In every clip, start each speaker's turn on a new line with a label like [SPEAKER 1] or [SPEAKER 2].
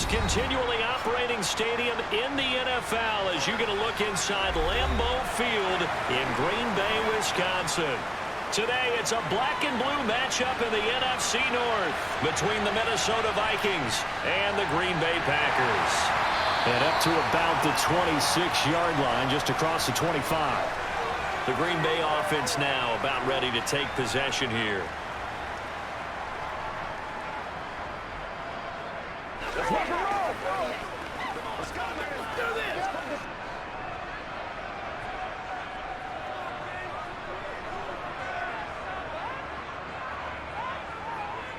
[SPEAKER 1] continually operating stadium in the NFL as you get a look inside Lambeau Field in Green Bay, Wisconsin. Today, it's a black and blue matchup in the NFC North between the Minnesota Vikings and the Green Bay Packers.
[SPEAKER 2] And up to about the 26-yard line, just across the 25.
[SPEAKER 1] The Green Bay offense now about ready to take possession here.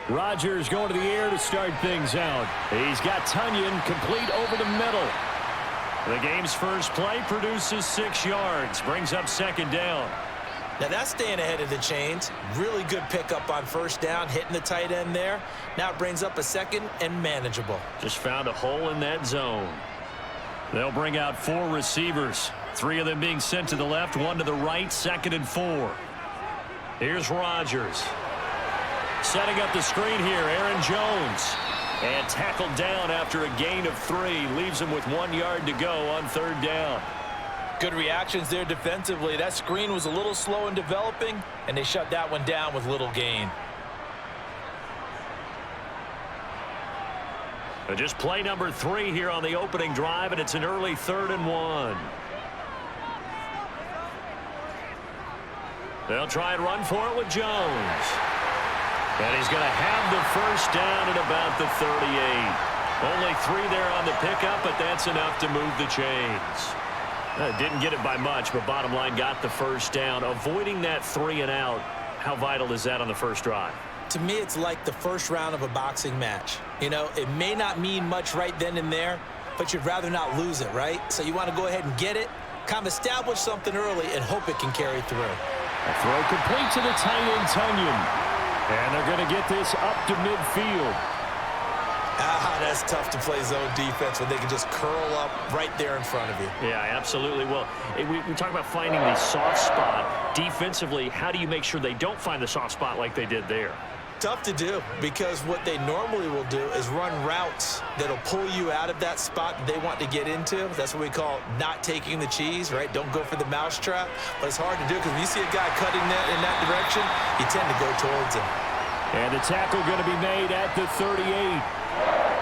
[SPEAKER 2] Rodgers going to the air to start things out. He's got Tunyon complete over the middle.
[SPEAKER 1] The game's first play produces 6 yards, brings up second down.
[SPEAKER 3] Now that's staying ahead of the chains. Really good pickup on first down, hitting the tight end there. Now it brings up a second and manageable.
[SPEAKER 1] Just found a hole in that zone. They'll bring out 4 receivers. 3 of them being sent to the left, 1 to the right, 2nd and 4. Here's Rodgers. Setting up the screen here, Aaron Jones. And tackled down after a gain of 3. Leaves him with 1 yard to go on 3rd down.
[SPEAKER 3] Good reactions there defensively. That screen was a little slow in developing, and they shut that one down with little gain.
[SPEAKER 1] Just play number 3 here on the opening drive, and it's an early 3rd and 1. They'll try and run for it with Jones. And he's going to have the first down at about the 38. Only 3 there on the pickup, but that's enough to move the chains. Didn't get it by much, but bottom line got the first down. Avoiding that 3 and out, how vital is that on the first drive?
[SPEAKER 3] To me, it's like the first round of a boxing match. You know, it may not mean much right then and there, but you'd rather not lose it, right? So you want to go ahead and get it, kind of establish something early, and hope it can carry through.
[SPEAKER 2] A throw complete to the tight end, Tunyon. And they're going to get this up to midfield.
[SPEAKER 3] That's tough to play zone defense when they can just curl up right there in front of you.
[SPEAKER 1] Yeah, absolutely. Well, we talk about finding the soft spot. Defensively, how do you make sure they don't find the soft spot like they did there?
[SPEAKER 3] Tough to do, because what they normally will do is run routes that'll pull you out of that spot that they want to get into. That's what we call not taking the cheese, right? Don't go for the mousetrap. But it's hard to do because when you see a guy cutting that in that direction, you tend to go towards him.
[SPEAKER 2] And the tackle going to be made at the 38.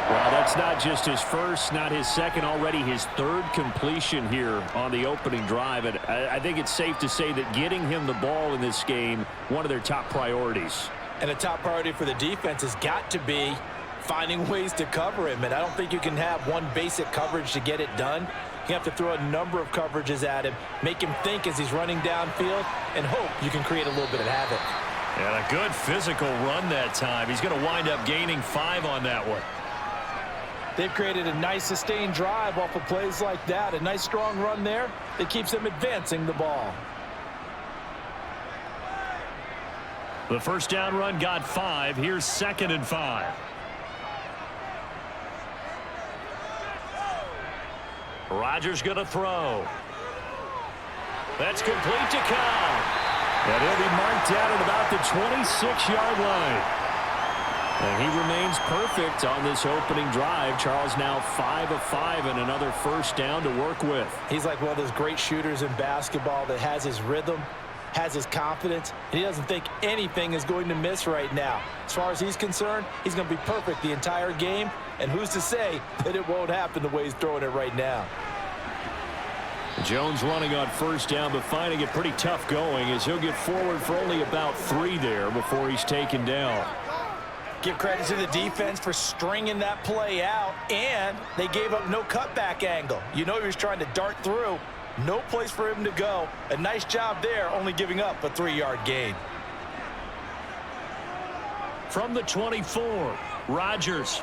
[SPEAKER 2] Well, that's not just his first, not his second, already his 3rd completion here on the opening drive. And I think it's safe to say that getting him the ball in this game, one of their top priorities.
[SPEAKER 3] And a top priority for the defense has got to be finding ways to cover him. And I don't think you can have one basic coverage to get it done. You have to throw a number of coverages at him, make him think as he's running downfield, and hope you can create a little bit of havoc.
[SPEAKER 1] And a good physical run that time. He's going to wind up gaining 5 on that one.
[SPEAKER 3] They've created a nice sustained drive off of plays like that. A nice strong run there that keeps them advancing the ball.
[SPEAKER 1] The first down run got 5. Here's 2nd and 5. Rodgers going to throw. That's complete to Cobb.
[SPEAKER 2] And he'll be marked down at about the 26-yard line. And he remains perfect on this opening drive. Charles now 5 of 5 and another first down to work with.
[SPEAKER 3] He's like one of those great shooters in basketball that has his rhythm, has his confidence, and he doesn't think anything is going to miss right now. As far as he's concerned, he's going to be perfect the entire game, and who's to say that it won't happen the way he's throwing it right now.
[SPEAKER 2] Jones running on first down, but finding it pretty tough going as he'll get forward for only about 3 there before he's taken down.
[SPEAKER 3] Give credit to the defense for stringing that play out, and they gave up no cutback angle. You know he was trying to dart through. No place for him to go. A nice job there, only giving up a 3-yard gain.
[SPEAKER 1] From the 24, Rodgers.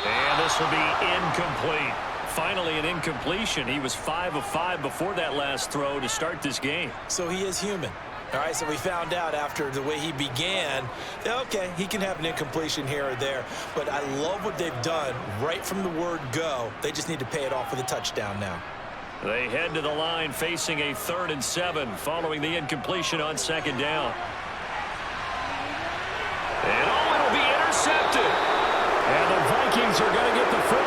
[SPEAKER 1] And this will be incomplete. Finally an incompletion. He was 5 of 5 before that last throw to start this game.
[SPEAKER 3] So he is human. All right, so we found out after the way he began, okay, he can have an incompletion here or there, but I love what they've done right from the word go. They just need to pay it off with a touchdown now.
[SPEAKER 1] They head to the line facing a 3rd and 7 following the incompletion on 2nd down. And it'll be intercepted.
[SPEAKER 2] And the Vikings are going to get the first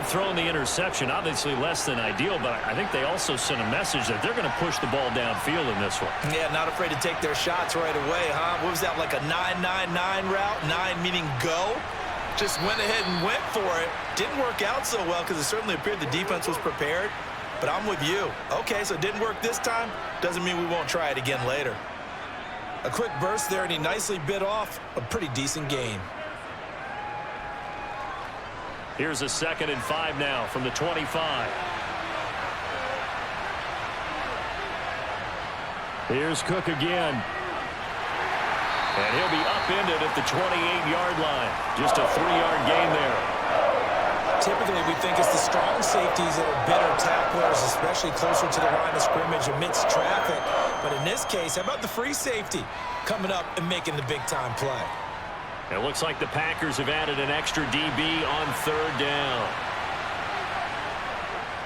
[SPEAKER 1] thrown the interception. Obviously less than ideal, but I think they also sent a message that they're going to push the ball downfield in this one.
[SPEAKER 3] Yeah, not afraid to take their shots right away, huh? What was that, like a 9-9-9 route? 9 meaning go? Just went ahead and went for it. Didn't work out so well because it certainly appeared the defense was prepared. But I'm with you. Okay, so it didn't work this time. Doesn't mean we won't try it again later. A quick burst there, and he nicely bit off a pretty decent gain.
[SPEAKER 1] Here's a 2nd and 5 now from the 25.
[SPEAKER 2] Here's Cook again.
[SPEAKER 1] And he'll be upended at the 28-yard line. Just a 3-yard gain there.
[SPEAKER 3] Typically, we think it's the strong safeties that are better tacklers, especially closer to the line of scrimmage amidst traffic. But in this case, how about the free safety coming up and making the big-time play?
[SPEAKER 1] It looks like the Packers have added an extra DB on 3rd down.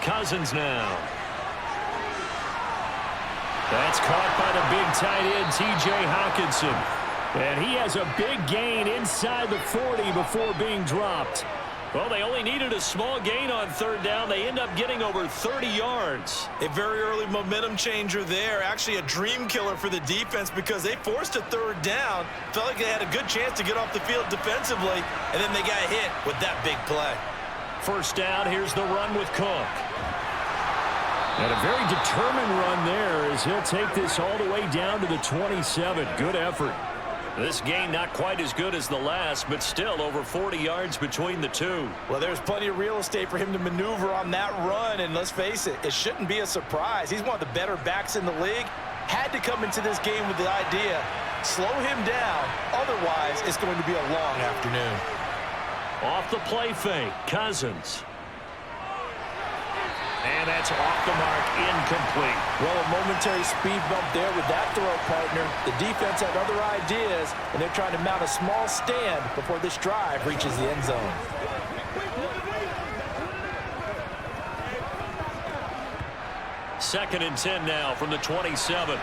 [SPEAKER 1] Cousins now. That's caught by the big tight end, T.J. Hockenson.
[SPEAKER 2] And he has a big gain inside the 40 before being dropped.
[SPEAKER 1] Well, they only needed a small gain on 3rd down. They end up getting over 30 yards.
[SPEAKER 3] A very early momentum changer there. Actually a dream killer for the defense because they forced a 3rd down. Felt like they had a good chance to get off the field defensively, and then they got hit with that big play.
[SPEAKER 1] 1st down, here's the run with Cook.
[SPEAKER 2] And a very determined run there as he'll take this all the way down to the 27. Good effort.
[SPEAKER 1] This gain not quite as good as the last, but still over 40 yards between the two.
[SPEAKER 3] Well, there's plenty of real estate for him to maneuver on that run, and let's face it, it shouldn't be a surprise. He's one of the better backs in the league. Had to come into this game with the idea, slow him down, otherwise it's going to be a long afternoon.
[SPEAKER 1] Off the play fake, Cousins. And that's off the mark, incomplete.
[SPEAKER 3] Well, a momentary speed bump there with that throw, partner. The defense had other ideas, and they're trying to mount a small stand before this drive reaches the end zone.
[SPEAKER 1] Second and 10 now from the 27.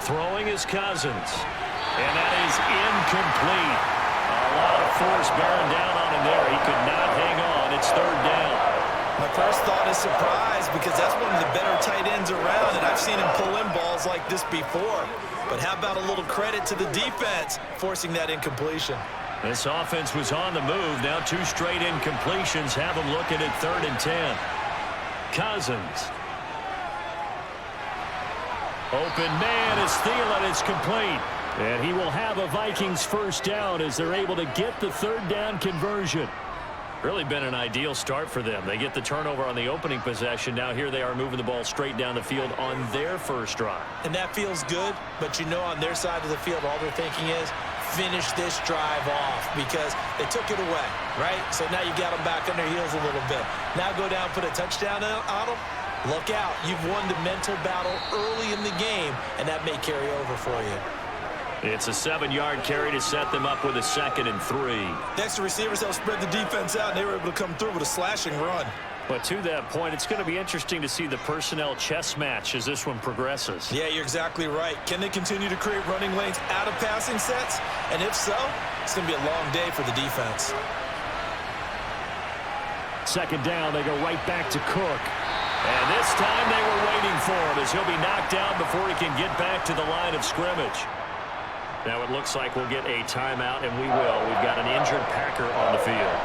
[SPEAKER 1] Throwing is Cousins. And that is incomplete. A lot of force bearing down on him there. He could not hang on. It's 3rd down.
[SPEAKER 3] My first thought is surprise because that's one of the better tight ends around, and I've seen him pull in balls like this before. But how about a little credit to the defense forcing that incompletion?
[SPEAKER 1] This offense was on the move. Now 2 straight incompletions have them looking at 3rd and 10. Cousins. Open man is Thielen. It's complete.
[SPEAKER 2] And he will have a Vikings 1st down as they're able to get the 3rd down conversion.
[SPEAKER 1] Really been an ideal start for them. They get the turnover on the opening possession. Now here they are moving the ball straight down the field on their 1st drive.
[SPEAKER 3] And that feels good, but you know on their side of the field all they're thinking is finish this drive off because they took it away, right? So now you got them back on their heels a little bit. Now go down, put a touchdown on them. Look out. You've won the mental battle early in the game, and that may carry over for you.
[SPEAKER 1] It's a 7-yard carry to set them up with a 2nd and 3.
[SPEAKER 3] Next to receivers, they'll spread the defense out, and they were able to come through with a slashing run.
[SPEAKER 1] But to that point, it's going to be interesting to see the personnel chess match as this one progresses.
[SPEAKER 3] Yeah, you're exactly right. Can they continue to create running lanes out of passing sets? And if so, it's going to be a long day for the defense.
[SPEAKER 2] 2nd down, they go right back to Cook.
[SPEAKER 1] And this time they were waiting for him as he'll be knocked down before he can get back to the line of scrimmage. Now it looks like we'll get a timeout, and we will. We've got an injured Packer on the field.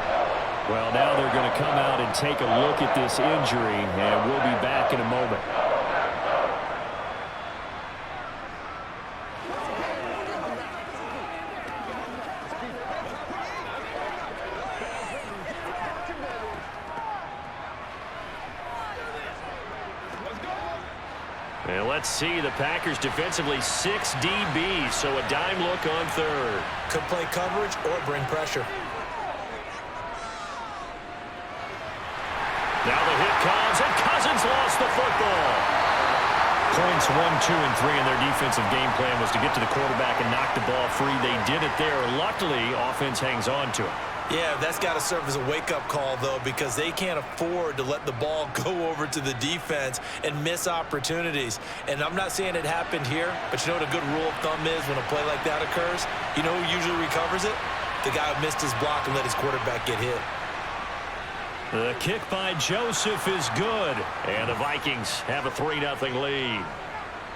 [SPEAKER 2] Well, now they're going to come out and take a look at this injury, and we'll be back in a moment.
[SPEAKER 1] And let's see, the Packers defensively 6 DBs, so a dime look on 3rd.
[SPEAKER 3] Could play coverage or bring pressure.
[SPEAKER 1] Now the hit comes, and Cousins lost the football. Points 1, 2, and 3 in their defensive game plan was to get to the quarterback and knock the ball free. They did it there. Luckily, offense hangs on to it.
[SPEAKER 3] Yeah, that's got to serve as a wake-up call, though, because they can't afford to let the ball go over to the defense and miss opportunities. And I'm not saying it happened here, but you know what a good rule of thumb is when a play like that occurs? You know who usually recovers it? the guy who missed his block and let his quarterback get hit.
[SPEAKER 1] The kick by Joseph is good, and the Vikings have a 3-0 lead.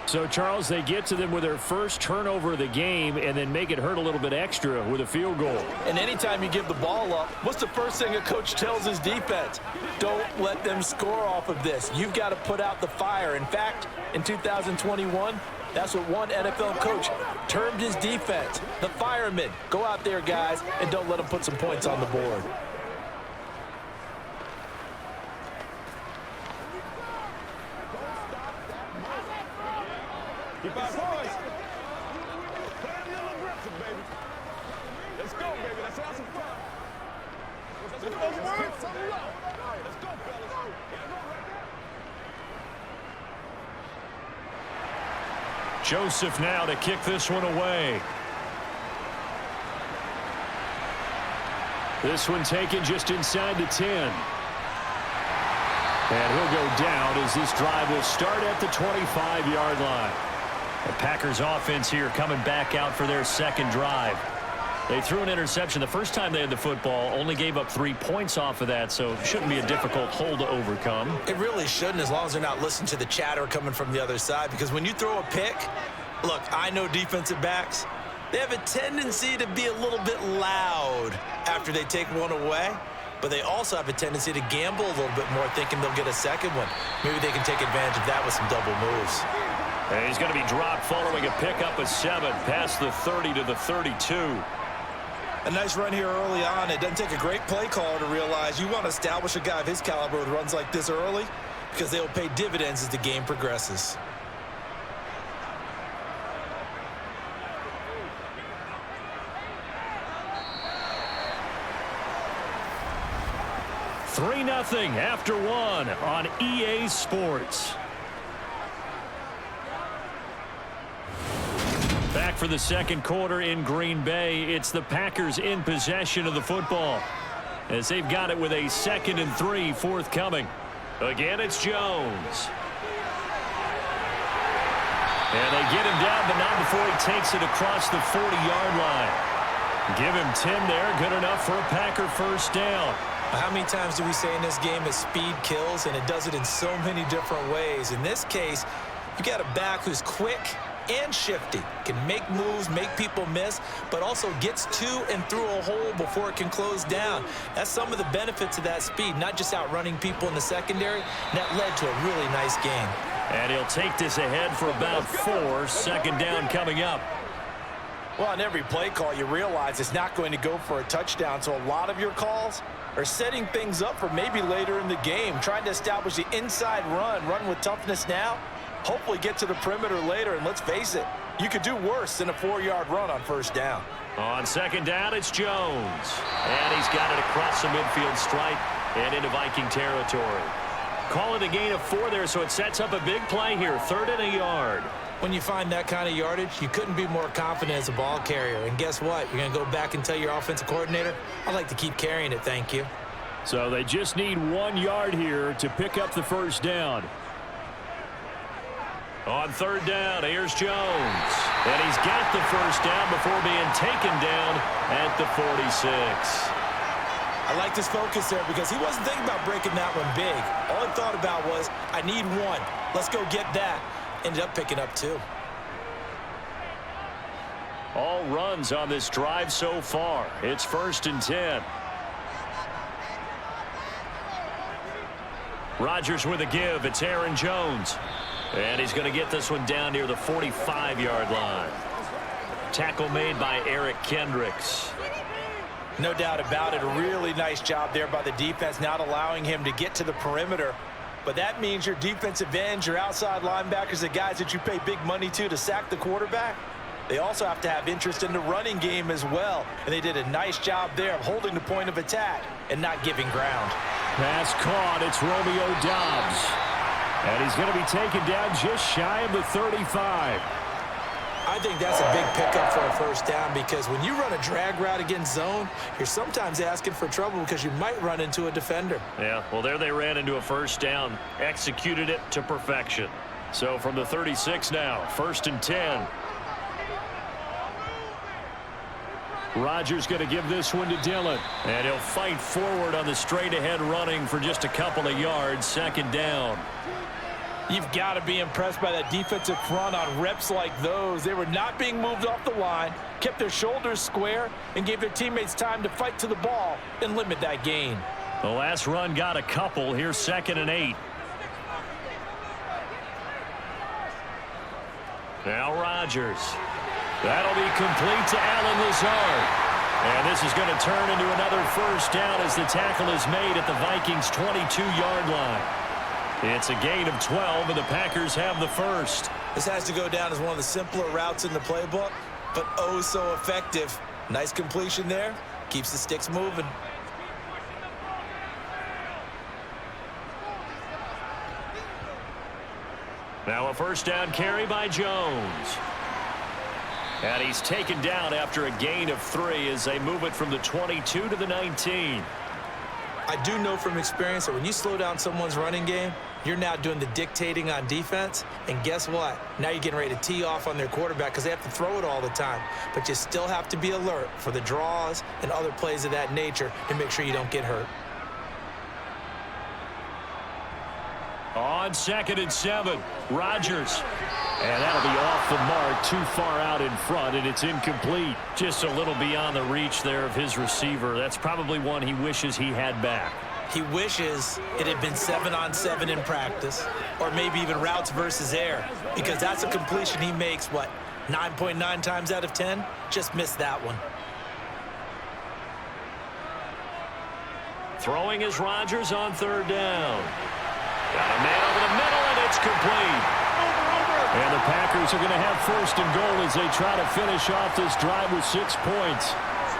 [SPEAKER 2] So, Charles, they get to them with their first turnover of the game and then make it hurt a little bit extra with a field goal.
[SPEAKER 3] And anytime you give the ball up, what's the first thing a coach tells his defense? Don't let them score off of this. You've got to put out the fire. In fact, in 2021, that's what one NFL coach termed his defense. The firemen. Go out there, guys, and don't let them put some points on the board.
[SPEAKER 4] Keep our voice. Play a little aggressive, baby. Let's go, baby. Let's have some fun. Let's go, boys. Let's go, fellas.
[SPEAKER 1] Joseph now to kick this one away.
[SPEAKER 2] This one taken just inside the 10. And he'll go down as this drive will start at the 25-yard line.
[SPEAKER 1] The Packers offense here coming back out for their second drive. They threw an interception the first time they had the football, only gave up 3 points off of that, so it shouldn't be a difficult hole to overcome.
[SPEAKER 3] It really shouldn't, as long as they're not listening to the chatter coming from the other side, because when you throw a pick, look, I know defensive backs, they have a tendency to be a little bit loud after they take one away, but they also have a tendency to gamble a little bit more, thinking they'll get a second one. Maybe they can take advantage of that with some double moves.
[SPEAKER 1] And he's going to be dropped following a pickup of 7 past the 30 to the 32.
[SPEAKER 3] A nice run here early on. It doesn't take a great play caller to realize you want to establish a guy of his caliber with runs like this early, because they'll pay dividends as the game progresses.
[SPEAKER 1] Three 3-0 after 1 on EA Sports. Back for the second quarter in Green Bay. It's the Packers in possession of the football, as they've got it with a 2nd and 3 forthcoming. Again, it's Jones. And they get him down, but not before he takes it across the 40-yard line. Give him 10 there, good enough for a Packer first down.
[SPEAKER 3] How many times do we say in this game that speed kills, and it does it in so many different ways? In this case, you got a back who's quick and shifty, can make moves, make people miss, but also gets to and through a hole before it can close down. That's some of the benefits of that speed, not just outrunning people in the secondary. That led to a really nice game.
[SPEAKER 1] And he'll take this ahead for about 4. Second down coming up.
[SPEAKER 3] Well, on every play call, you realize it's not going to go for a touchdown, so a lot of your calls are setting things up for maybe later in the game, trying to establish the inside run with toughness now, hopefully get to the perimeter later, and let's face it, you could do worse than a 4-yard run on first down.
[SPEAKER 1] On second down, it's Jones. And he's got it across the midfield stripe and into Viking territory. Call it a gain of 4 there, so it sets up a big play here, 3rd and a yard.
[SPEAKER 3] When you find that kind of yardage, you couldn't be more confident as a ball carrier. And guess what? You're going to go back and tell your offensive coordinator, I'd like to keep carrying it, thank you.
[SPEAKER 2] So they just need 1 yard here to pick up the first down.
[SPEAKER 1] On 3rd down, here's Jones. And he's got the first down before being taken down at the 46.
[SPEAKER 3] I like this focus there because he wasn't thinking about breaking that one big. All he thought about was, I need 1. Let's go get that. Ended up picking up 2.
[SPEAKER 1] All runs on this drive so far. It's 1st and 10. Rodgers with a give. It's Aaron Jones. And he's going to get this one down near the 45-yard line. Tackle made by Eric Kendricks.
[SPEAKER 3] No doubt about it. A really nice job there by the defense, not allowing him to get to the perimeter. But that means your defensive ends, your outside linebackers, the guys that you pay big money to sack the quarterback, they also have to have interest in the running game as well. And they did a nice job there of holding the point of attack and not giving ground.
[SPEAKER 2] Pass caught. It's Romeo Doubs. And he's going to be taken down just shy of the 35.
[SPEAKER 3] I think that's a big pickup for a first down, because when you run a drag route against zone, you're sometimes asking for trouble because you might run into a defender.
[SPEAKER 1] Yeah, well, there they ran into a first down, executed it to perfection. So from the 36 now, 1st and 10.
[SPEAKER 2] Rodgers going to give this one to Dillon.
[SPEAKER 1] And he'll fight forward on the straight-ahead running for just a couple of yards. Second down.
[SPEAKER 3] You've got to be impressed by that defensive front on reps like those. They were not being moved off the line, kept their shoulders square, and gave their teammates time to fight to the ball and limit that gain.
[SPEAKER 1] The last run got a couple. Here's 2nd and 8. Now Rodgers. That'll be complete to Allen Lazard. And this is going to turn into another first down as the tackle is made at the Vikings' 22-yard line. It's a gain of 12, and the Packers have the first.
[SPEAKER 3] This has to go down as one of the simpler routes in the playbook, but oh so effective. Nice completion there. Keeps the sticks moving.
[SPEAKER 1] Now a first down carry by Jones. And he's taken down after a gain of 3 as they move it from the 22 to the 19.
[SPEAKER 3] I do know from experience that when you slow down someone's running game, you're now doing the dictating on defense. And guess what? Now you're getting ready to tee off on their quarterback because they have to throw it all the time. But you still have to be alert for the draws and other plays of that nature to make sure you don't get hurt.
[SPEAKER 1] On 2nd and 7, Rodgers. And that'll be off the mark, too far out in front, and it's incomplete. Just a little beyond the reach there of his receiver. That's probably one he wishes he had back.
[SPEAKER 3] He wishes it had been 7-on-7 in practice, or maybe even routes versus air, because that's a completion he makes, 9.9 times out of 10? Just missed that one.
[SPEAKER 1] Throwing is Rodgers on 3rd down. Got a man over the middle, and it's complete.
[SPEAKER 2] And the Packers are going to have 1st and goal as they try to finish off this drive with 6 points.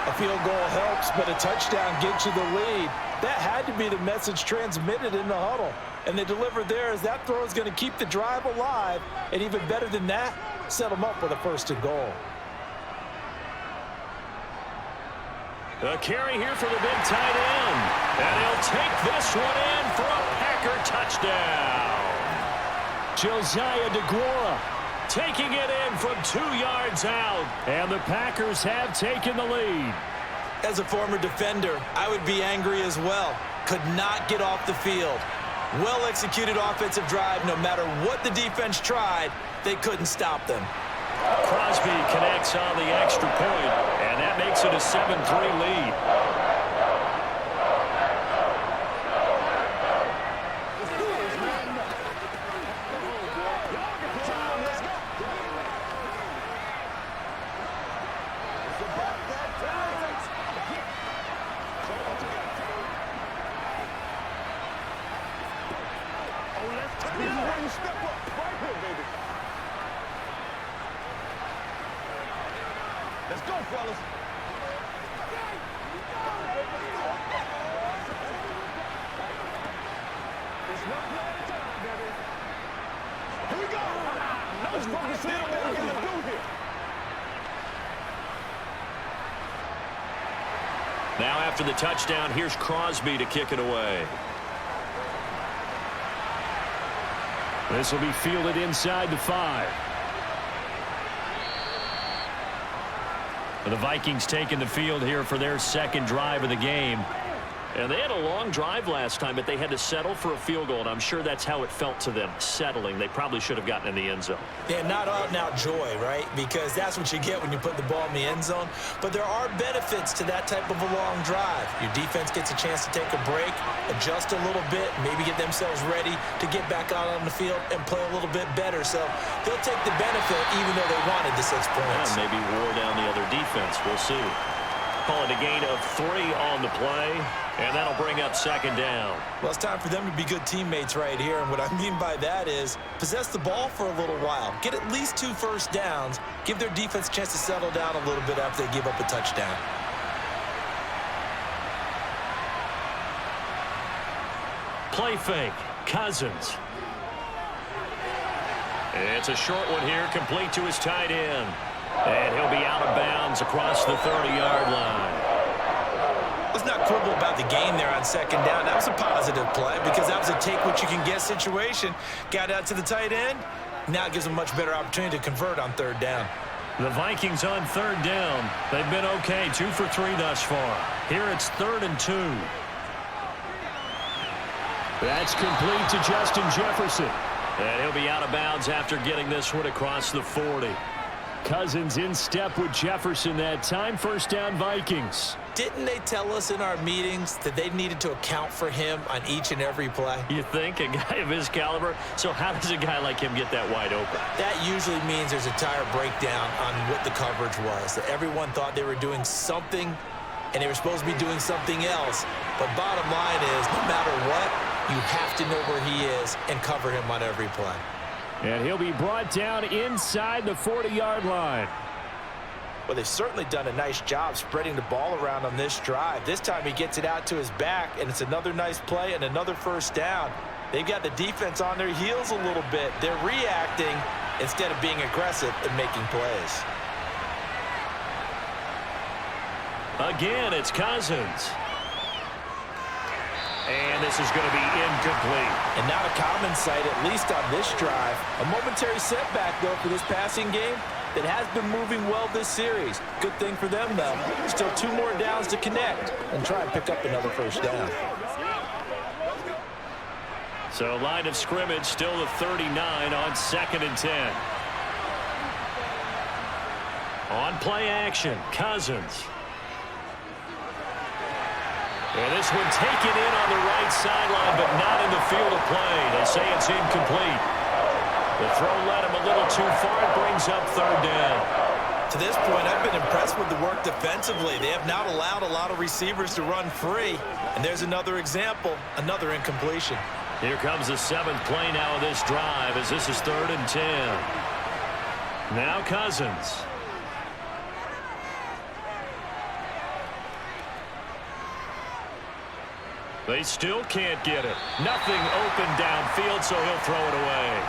[SPEAKER 3] A field goal helps, but a touchdown gets you the lead. That had to be the message transmitted in the huddle. And they delivered there as that throw is going to keep the drive alive. And even better than that, set them up with a 1st and goal.
[SPEAKER 1] A carry here for the big tight end. And he'll take this one in for a Packer touchdown.
[SPEAKER 2] Josiah DeGuara
[SPEAKER 1] taking it in from 2 yards out.
[SPEAKER 2] And the Packers have taken the lead.
[SPEAKER 3] As a former defender, I would be angry as well. Could not get off the field. Well-executed offensive drive. No matter what the defense tried, they couldn't stop them.
[SPEAKER 1] Crosby connects on the extra point, and that makes it a 7-3 lead.
[SPEAKER 4] Let's go, fellas. It's one play at a time, baby. Here we go. Let's focus in on what we're going to do here.
[SPEAKER 1] Now after the touchdown, here's Crosby to kick it away.
[SPEAKER 2] This will be fielded inside the 5.
[SPEAKER 1] The Vikings taking the field here for their 2nd drive of the game. And they had a long drive last time, but they had to settle for a field goal, and I'm sure that's how it felt to them, settling. They probably should have gotten in the end zone.
[SPEAKER 3] Yeah, not out-and-out joy, right? Because that's what you get when you put the ball in the end zone. But there are benefits to that type of a long drive. Your defense gets a chance to take a break, adjust a little bit, maybe get themselves ready to get back out on the field and play a little bit better. So they'll take the benefit even though they wanted the 6 points.
[SPEAKER 1] Yeah, maybe wore down the other defense. We'll see. Call it a gain of 3 on the play, and that'll bring up 2nd down.
[SPEAKER 3] Well, it's time for them to be good teammates right here, and what I mean by that is possess the ball for a little while, get at least 2 first downs, give their defense a chance to settle down a little bit after they give up a touchdown.
[SPEAKER 1] Play fake, Cousins. It's a short one here, complete to his tight end. And he'll be out of bounds across the 30-yard line.
[SPEAKER 3] Let's not quibble about the gain there on 2nd down. That was a positive play because that was a take-what-you-can-get situation. Got out to the tight end. Now it gives them a much better opportunity to convert on 3rd down.
[SPEAKER 1] The Vikings on third down. They've been okay, 2 for 3 thus far. Here it's 3rd and 2.
[SPEAKER 2] That's complete to Justin Jefferson.
[SPEAKER 1] And he'll be out of bounds after getting this one across the 40.
[SPEAKER 2] Cousins in step with Jefferson that time. First down, Vikings.
[SPEAKER 3] Didn't they tell us in our meetings that they needed to account for him on each and every play?
[SPEAKER 1] You think? A guy of his caliber? So how does a guy like him get that wide open?
[SPEAKER 3] That usually means there's a tire breakdown on what the coverage was. That everyone thought they were doing something, and they were supposed to be doing something else. But bottom line is, no matter what, you have to know where he is and cover him on every play.
[SPEAKER 2] And he'll be brought down inside the 40-yard line.
[SPEAKER 3] Well, they've certainly done a nice job spreading the ball around on this drive. This time he gets it out to his back, and it's another nice play and another first down. They've got the defense on their heels a little bit. They're reacting instead of being aggressive and making plays.
[SPEAKER 1] Again, it's Cousins. And this is going to be incomplete.
[SPEAKER 3] And not a common sight, at least on this drive. A momentary setback, though, for this passing game that has been moving well this series. Good thing for them, though. Still 2 more downs to connect and try and pick up another first down.
[SPEAKER 1] So line of scrimmage still the 39 on 2nd and 10. On play action, Cousins. And this one taken in on the right sideline, but not in the field of play. They say it's incomplete. The throw led him a little too far. It brings up 3rd down.
[SPEAKER 3] To this point, I've been impressed with the work defensively. They have not allowed a lot of receivers to run free. And there's another example, another incompletion.
[SPEAKER 1] Here comes the 7th play now of this drive as this is 3rd and 10. Now Cousins. They still can't get it. Nothing open downfield, so he'll throw it away.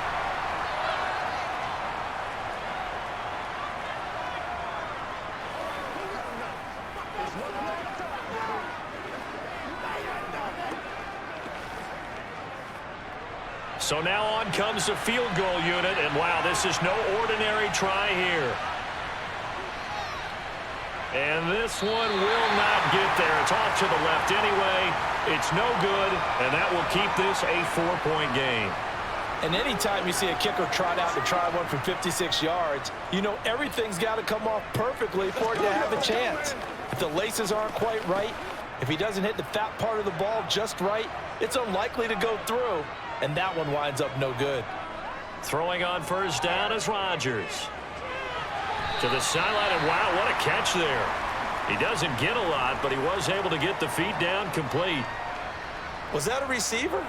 [SPEAKER 1] So now on comes the field goal unit, and wow, this is no ordinary try here. And this one will not get there. It's off to the left anyway. It's no good, and that will keep this a 4-point game.
[SPEAKER 3] And anytime you see a kicker trot out to try one from 56 yards, you know everything's got to come off perfectly for it to have a chance. If the laces aren't quite right, if he doesn't hit the fat part of the ball just right, it's unlikely to go through, and that one winds up no good.
[SPEAKER 1] Throwing on first down is Rodgers. To the sideline, and wow, what a catch there. He doesn't get a lot, but he was able to get the feet down complete.
[SPEAKER 3] Was that a receiver?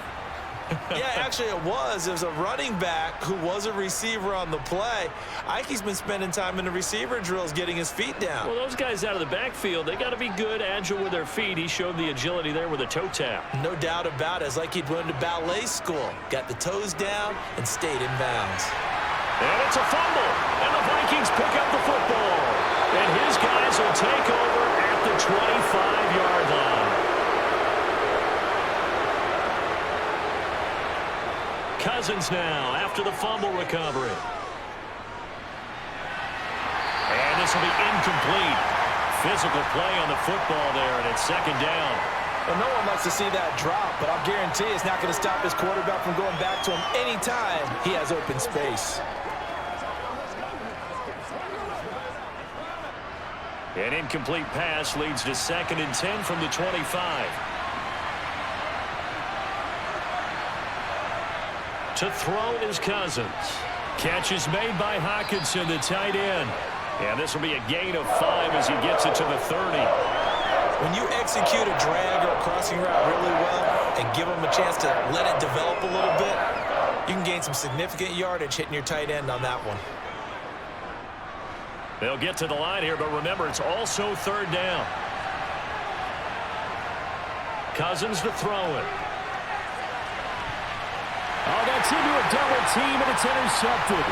[SPEAKER 3] Yeah, actually it was. It was a running back who was a receiver on the play. Ike's been spending time in the receiver drills getting his feet down.
[SPEAKER 1] Well, those guys out of the backfield, they got to be good, agile with their feet. He showed the agility there with a toe tap.
[SPEAKER 3] No doubt about it. It's like he'd went to ballet school. Got the toes down and stayed in bounds.
[SPEAKER 1] And it's a fumble. And the Vikings pick up the football. And his guys will take over at the 25-yard line. Cousins now after the fumble recovery. And this will be incomplete. Physical play on the football there, and it's 2nd down.
[SPEAKER 3] Well, no one likes to see that drop, but I'll guarantee it's not going to stop his quarterback from going back to him anytime he has open space.
[SPEAKER 1] An incomplete pass leads to 2nd and 10 from the 25. To throw is Cousins. Catch is made by Hockenson, the tight end. And this will be a gain of 5 as he gets it to the 30.
[SPEAKER 3] When you execute a drag or a crossing route really well and give them a chance to let it develop a little bit, you can gain some significant yardage hitting your tight end on that one.
[SPEAKER 1] They'll get to the line here, but remember, it's also 3rd down. Cousins to throw it.
[SPEAKER 2] Oh, that's into a double team, and it's intercepted.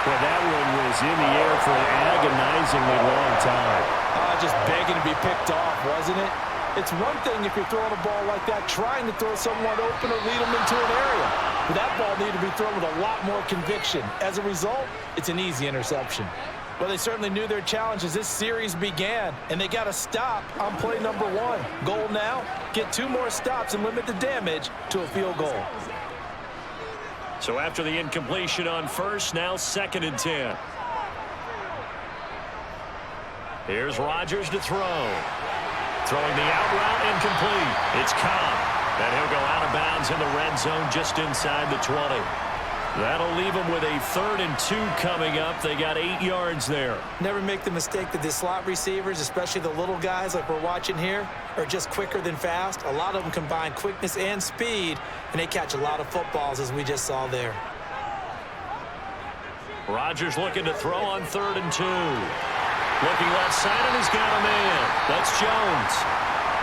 [SPEAKER 2] Well, that one was in the air for an agonizingly long time.
[SPEAKER 3] Just begging to be picked off, wasn't it? It's one thing if you're throwing a ball like that, trying to throw someone open or lead them into an area. But that ball needed to be thrown with a lot more conviction. As a result, it's an easy interception. Well, they certainly knew their challenge as this series began, and they got a stop on play number 1. Goal now, get 2 more stops and limit the damage to a field goal.
[SPEAKER 1] So after the incompletion on first, now 2nd and 10. Here's Rodgers to throw. Throwing the out route incomplete. It's Cobb. And he'll go out of bounds in the red zone just inside the 20. That'll leave them with a 3rd and 2 coming up. They got 8 yards there.
[SPEAKER 3] Never make the mistake that the slot receivers, especially the little guys like we're watching here, are just quicker than fast. A lot of them combine quickness and speed, and they catch a lot of footballs, as we just saw there.
[SPEAKER 1] Rodgers looking to throw on 3rd and 2. Looking left side, and he's got a man. That's Jones.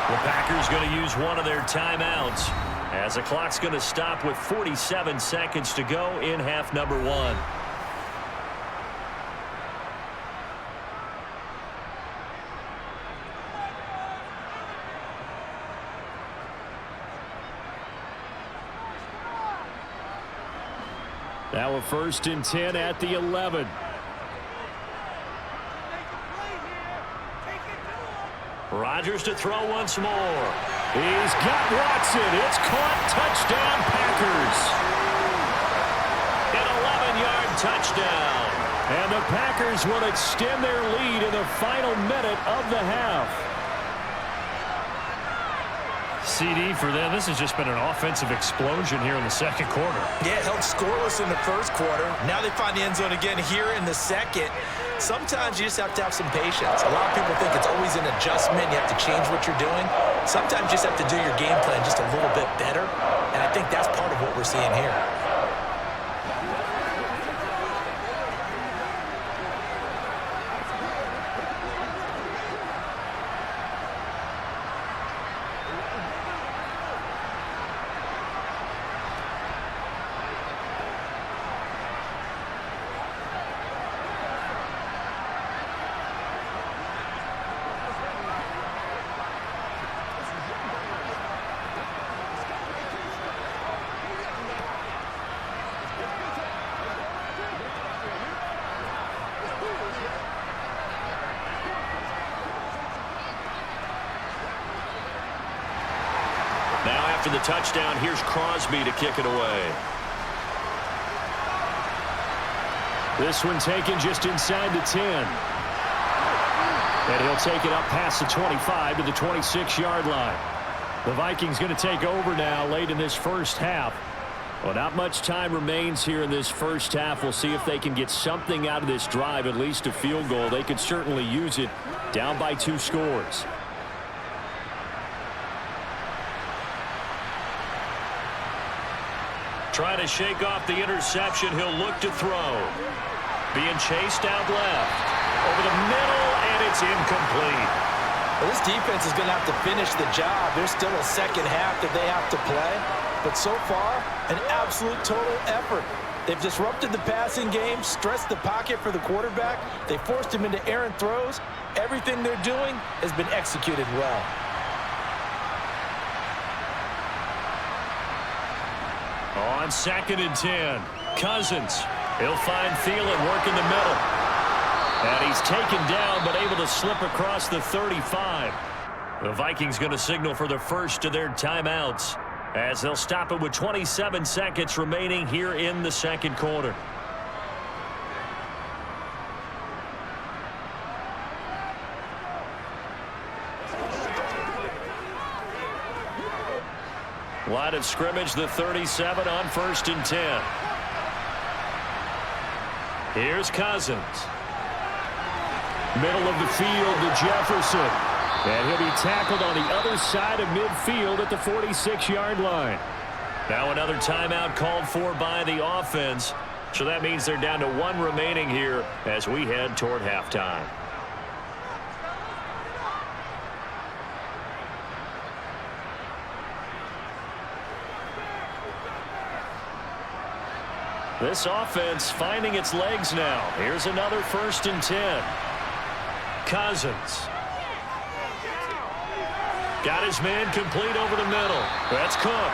[SPEAKER 1] The Packers going to use one of their timeouts as the clock's going to stop with 47 seconds to go in half number 1.
[SPEAKER 2] Now a 1st and 10 at the 11.
[SPEAKER 1] Rodgers to throw once more.
[SPEAKER 2] He's got Watson. It's caught. Touchdown, Packers.
[SPEAKER 1] An 11-yard touchdown.
[SPEAKER 2] And the Packers will extend their lead in the final minute of the half.
[SPEAKER 1] CD for them. This has just been an offensive explosion here in the 2nd quarter.
[SPEAKER 3] Yeah, held scoreless in the 1st quarter. Now they find the end zone again here in the 2nd. Sometimes you just have to have some patience. A lot of people think it's always an adjustment. You have to change what you're doing. Sometimes you just have to do your game plan just a little bit better. And I think that's part of what we're seeing here.
[SPEAKER 1] After the touchdown, here's Crosby to kick it away.
[SPEAKER 2] This one taken just inside the 10. And he'll take it up past the 25 to the 26-yard line. The Vikings going to take over now late in this 1st half. Well, not much time remains here in this 1st half. We'll see if they can get something out of this drive, at least a field goal. They could certainly use it, down by 2 scores.
[SPEAKER 1] Trying to shake off the interception. He'll look to throw. Being chased out left. Over the middle, and it's incomplete.
[SPEAKER 3] Well, this defense is going to have to finish the job. There's still a 2nd half that they have to play. But so far, an absolute total effort. They've disrupted the passing game, stressed the pocket for the quarterback. They forced him into errant throws. Everything they're doing has been executed well.
[SPEAKER 1] On 2nd and 10, Cousins. He'll find Thielen working the middle. And he's taken down, but able to slip across the 35. The Vikings going to signal for the first of their timeouts, as they'll stop it with 27 seconds remaining here in the 2nd quarter. Line of scrimmage, the 37 on 1st and 10. Here's Cousins. Middle of the field to Jefferson. And he'll be tackled on the other side of midfield at the 46-yard line. Now another timeout called for by the offense. So that means they're down to 1 remaining here as we head toward halftime. This offense finding its legs now. Here's another 1st and 10. Cousins. Got his man complete over the middle. That's Cook.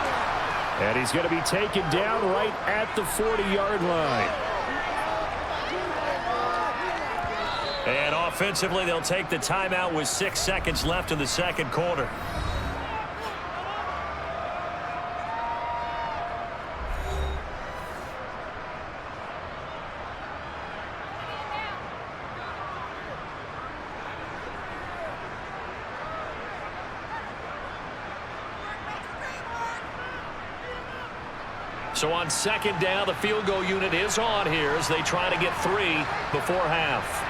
[SPEAKER 2] And he's going to be taken down right at the 40-yard line.
[SPEAKER 1] And offensively, they'll take the timeout with 6 seconds left in the second quarter. So on second down, the field goal unit is on here as they try to get 3 before half.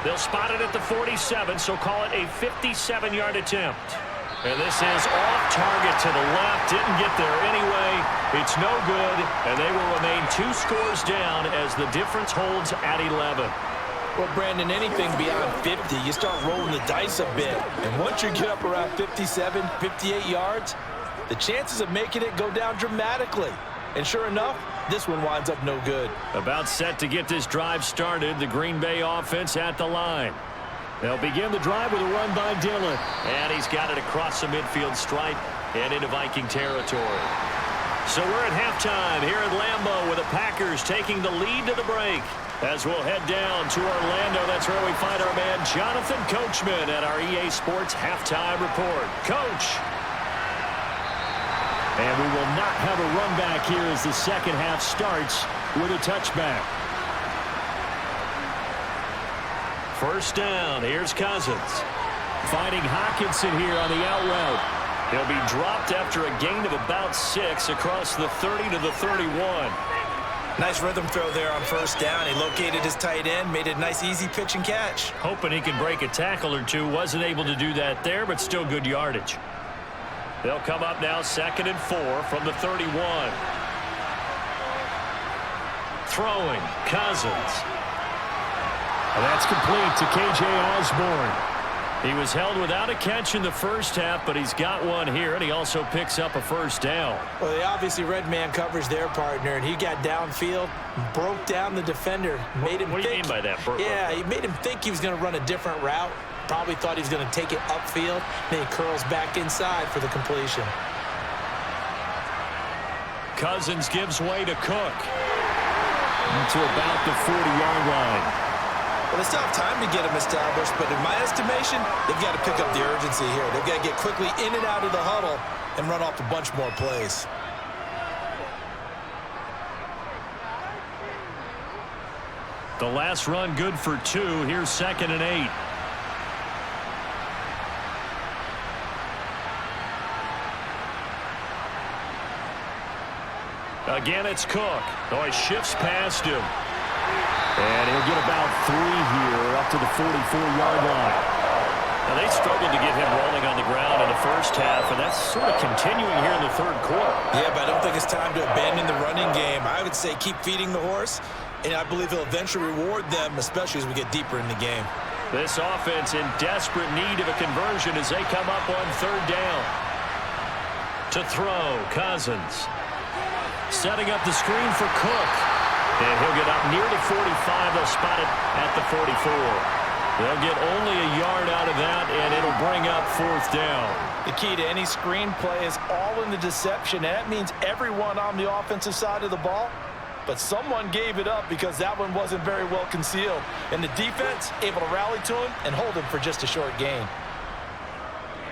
[SPEAKER 1] They'll spot it at the 47, so call it a 57-yard attempt. And this is off target to the left. Didn't get there anyway. It's no good, and they will remain 2 scores down as the difference holds at 11.
[SPEAKER 3] Well, Brandon, anything beyond 50, you start rolling the dice a bit. And once you get up around 57, 58 yards, the chances of making it go down dramatically. And sure enough, this one winds up no good.
[SPEAKER 1] About set to get this drive started, the Green Bay offense at the line. They'll begin the drive with a run by Dillon. And he's got it across the midfield stripe and into Viking territory. So we're at halftime here at Lambeau with the Packers taking the lead to the break. As we'll head down to Orlando, that's where we find our man Jonathan Coachman at our EA Sports Halftime Report. Coach.
[SPEAKER 2] And we will not have a run back here as the second half starts with a touchback.
[SPEAKER 1] First down, here's Cousins.
[SPEAKER 2] Finding Hockenson here on the out route.
[SPEAKER 1] He'll be dropped after a gain of about 6 across the 30 to the 31.
[SPEAKER 3] Nice rhythm throw there on first down. He located his tight end, made it a nice easy pitch and catch.
[SPEAKER 1] Hoping he can break a tackle or two. Wasn't able to do that there, but still good yardage. They'll come up now 2nd and 4 from the 31. Throwing, Cousins.
[SPEAKER 2] And that's complete to K.J. Osborne.
[SPEAKER 1] He was held without a catch in the first half, but he's got one here, and he also picks up a first down.
[SPEAKER 3] Well, they obviously red man coverage their partner, and he got downfield, broke down the defender, made him
[SPEAKER 1] What do you
[SPEAKER 3] think,
[SPEAKER 1] mean by that?
[SPEAKER 3] Yeah, he made him think he was going to run a different route. Probably thought he was going to take it upfield. Then he curls back inside for the completion.
[SPEAKER 1] Cousins gives way to Cook.
[SPEAKER 2] To about the 40-yard line.
[SPEAKER 3] Well, they still have time to get him established, but in my estimation, they've got to pick up the urgency here. They've got to get quickly in and out of the huddle and run off a bunch more plays.
[SPEAKER 1] The last run good for 2. Here's 2nd and 8. Again, it's Cook. Oh, he shifts past him.
[SPEAKER 2] And he'll get about 3 here up to the 44-yard line.
[SPEAKER 1] Now, they struggled to get him rolling on the ground in the first half, and that's sort of continuing here in the third quarter.
[SPEAKER 3] Yeah, but I don't think it's time to abandon the running game. I would say keep feeding the horse, and I believe he'll eventually reward them, especially as we get deeper in the game.
[SPEAKER 1] This offense in desperate need of a conversion as they come up on 3rd down. To throw, Cousins. Setting up the screen for Cook. And he'll get up near the 45. They'll spot it at the 44. They'll get only a yard out of that, and it'll bring up 4th down.
[SPEAKER 3] The key to any screen play is all in the deception, and that means everyone on the offensive side of the ball. But someone gave it up because that one wasn't very well concealed. And the defense able to rally to him and hold him for just a short gain.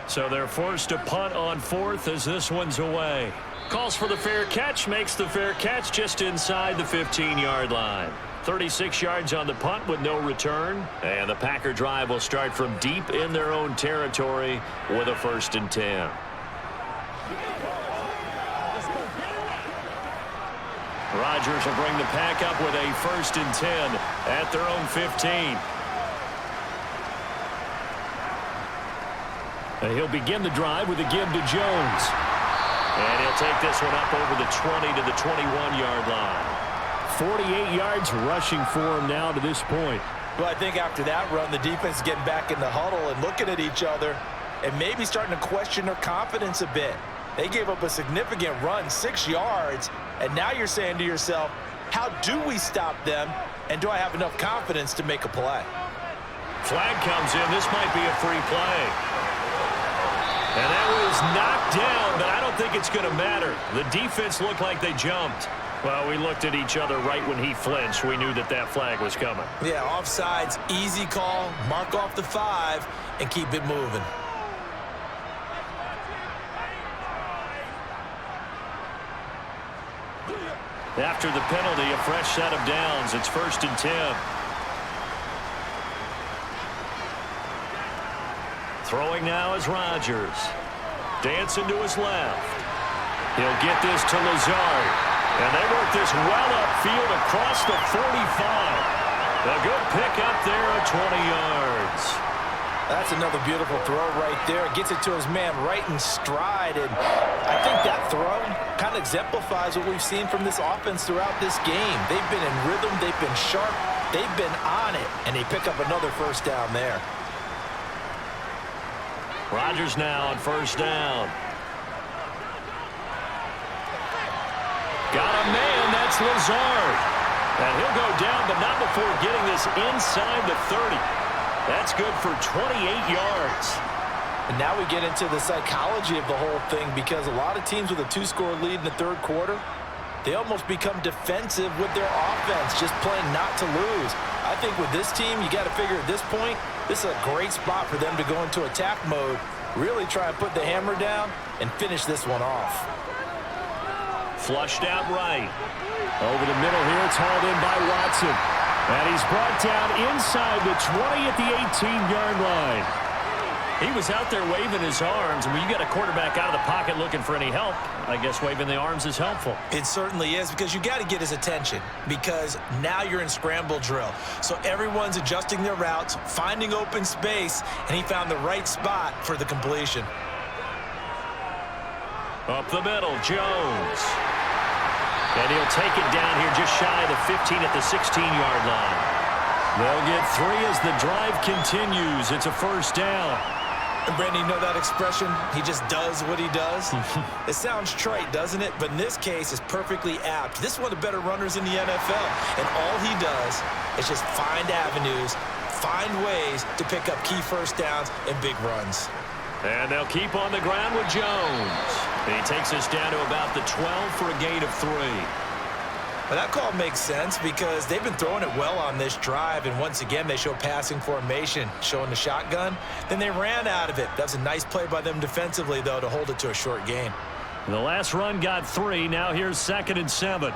[SPEAKER 1] So they're forced to punt on 4th as this one's away. Calls for the fair catch, makes the fair catch just inside the 15-yard line. 36 yards on the punt with no return. And the Packer drive will start from deep in their own territory with a 1st and 10. Rodgers will bring the pack up with a 1st and 10 at their own 15.
[SPEAKER 2] And he'll begin the drive with a give to Jones.
[SPEAKER 1] And he'll take this one up over the 20 to the 21-yard line.
[SPEAKER 2] 48 yards rushing for him now to this point.
[SPEAKER 3] Well, I think after that run, the defense is getting back in the huddle and looking at each other and maybe starting to question their confidence a bit. They gave up a significant run, 6 yards, and now you're saying to yourself, how do we stop them, and do I have enough confidence to make a play?
[SPEAKER 1] Flag comes in. This might be a free play. And that was knocked down, but I don't think it's going to matter. The defense looked like they jumped. Well, we looked at each other right when he flinched. We knew that that flag was coming.
[SPEAKER 3] Yeah, offsides, easy call. Mark off the 5 and keep it moving.
[SPEAKER 1] After the penalty, a fresh set of downs. It's 1st and 10. Throwing now is Rodgers. Dancing to his left. He'll get this to Lazard. And they work this well upfield across the 45. A good pick up there at 20 yards.
[SPEAKER 3] That's another beautiful throw right there. Gets it to his man right in stride. And I think that throw kind of exemplifies what we've seen from this offense throughout this game. They've been in rhythm. They've been sharp. They've been on it. And they pick up another first down there.
[SPEAKER 1] Rodgers now on 1st down. Got a man, that's Lazard. And he'll go down, but not before getting this inside the 30. That's good for 28 yards.
[SPEAKER 3] And now we get into the psychology of the whole thing, because a lot of teams with a 2-score lead in the 3rd quarter, they almost become defensive with their offense, just playing not to lose. I think with this team, you got to figure at this point, this is a great spot for them to go into attack mode, really try and put the hammer down and finish this one off.
[SPEAKER 1] Flushed out right.
[SPEAKER 2] Over the middle here, it's hauled in by Watson. And he's brought down inside the 20 at the 18-yard line.
[SPEAKER 1] He was out there waving his arms. And when you got a quarterback out of the pocket looking for any help, I guess waving the arms is helpful.
[SPEAKER 3] It certainly is, because you got to get his attention, because now you're in scramble drill. So everyone's adjusting their routes, finding open space, and he found the right spot for the completion.
[SPEAKER 1] Up the middle, Jones. And he'll take it down here just shy of the 15 at the 16-yard line. They'll get 3 as the drive continues. It's a 1st down.
[SPEAKER 3] And Brandon, you know that expression? He just does what he does? It sounds trite, doesn't it? But in this case, it's perfectly apt. This is one of the better runners in the NFL. And all he does is just find avenues, find ways to pick up key first downs and big runs.
[SPEAKER 1] And they'll keep on the ground with Jones. And he takes us down to about the 12 for a gain of 3.
[SPEAKER 3] Well, that call makes sense, because they've been throwing it well on this drive, and once again they show passing formation, showing the shotgun. Then they ran out of it. That was a nice play by them defensively, though, to hold it to a short gain.
[SPEAKER 1] The last run got 3. Now here's 2nd and 7.